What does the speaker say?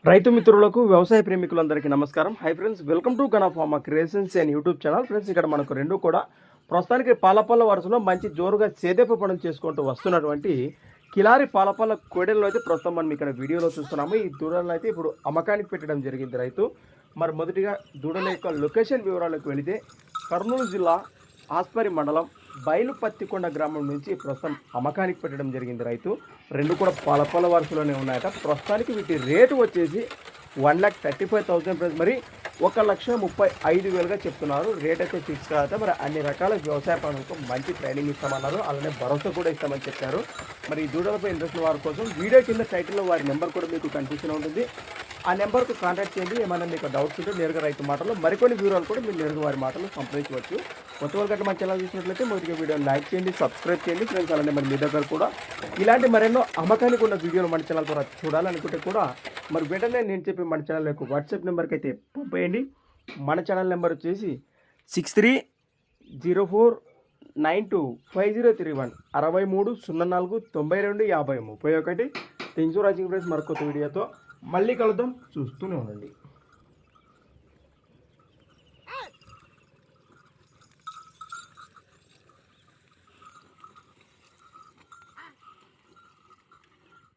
రైతు మిత్రులకు వ్యవసాయ ప్రేమికులందరికీ నమస్కారం. Hi friends, welcome to Gana pharma creations and YouTube channel. Friends, ఇక్కడ మనకు రెండు కూడా ప్రస్తుతానికి పాలపల్ల వరుసలో మంచి జోరుగా సేదేప పనులు చేసుకుంటూ వస్తున్నటువంటి కిలారి పాలపల్ల కోడెలను అయితే ప్రస్తుతం మనం ఇక్కడ వీడియోలో చూస్తున్నాము. ఈ దూడలను అయితే ఇప్పుడు అమ్మకానికి పెట్టడం జరిగింది రైతు. మరి మొదటిగా దూడల యొక్క లొకేషన్ వివరాలకు వెళితే కర్నూలు జిల్లా ఆస్పరి మండలం బయలుపత్తికొండ గ్రామం నుంచి ప్రస్తుతం అమ్మకానికి పెట్టడం జరిగింది రైతు. రెండు కూడా పాలపల్ల వరుసలోనే ఉన్నాయట. ప్రస్తుతానికి వీటి రేటు వచ్చేసి 1,35,000 ప్రైస్, మరి 1,35,000గా చెప్తున్నారు. రేట్ అయితే ఫిక్స్ కాదట. మరి అన్ని రకాల వ్యవసాయ పనులకు మంచి ట్రైనింగ్ ఇస్తామన్నారు, అలానే భరోసా కూడా ఇస్తామని చెప్పారు. మరి ఈ దూడలపై ఇంట్రెస్ట్ వారి కోసం వీడియో కింద టైటిల్లో వారి నెంబర్ కూడా మీకు కనిపిస్తూనే ఉంటుంది. ఆ నెంబర్కు కాంటాక్ట్ చేయండి. ఏమైనా మీకు డౌట్స్ ఉంటే నేరుగా రైతు మాటలు మరికొన్ని వివరాలు కూడా మీరు నేరుగా వారి మాటలు సంప్రదించవచ్చు. కొత్త వాళ్ళు గట్ట మన ఛానల్ చూసినట్లయితే మొదటిగా వీడియోని లైక్ చేయండి, సబ్స్క్రైబ్ చేయండి ఫ్రెండ్స్. అలానే మరి మీ దగ్గర కూడా ఇలాంటి మరెన్నో అమ్మకానికి ఉన్న వీడియోలు మన ఛానల్ ద్వారా చూడాలనుకుంటే కూడా మరి వెంటనే నేను చెప్పి మన ఛానల్ యొక్క వాట్సాప్ నెంబర్కి అయితే పంపేయండి. మన ఛానల్ నెంబర్ వచ్చేసి 6304925031 6304925031. Thanks for watching friends. మరొక వీడియోతో మళ్ళీ కలుద్దాం. చూస్తూనే ఉండండి.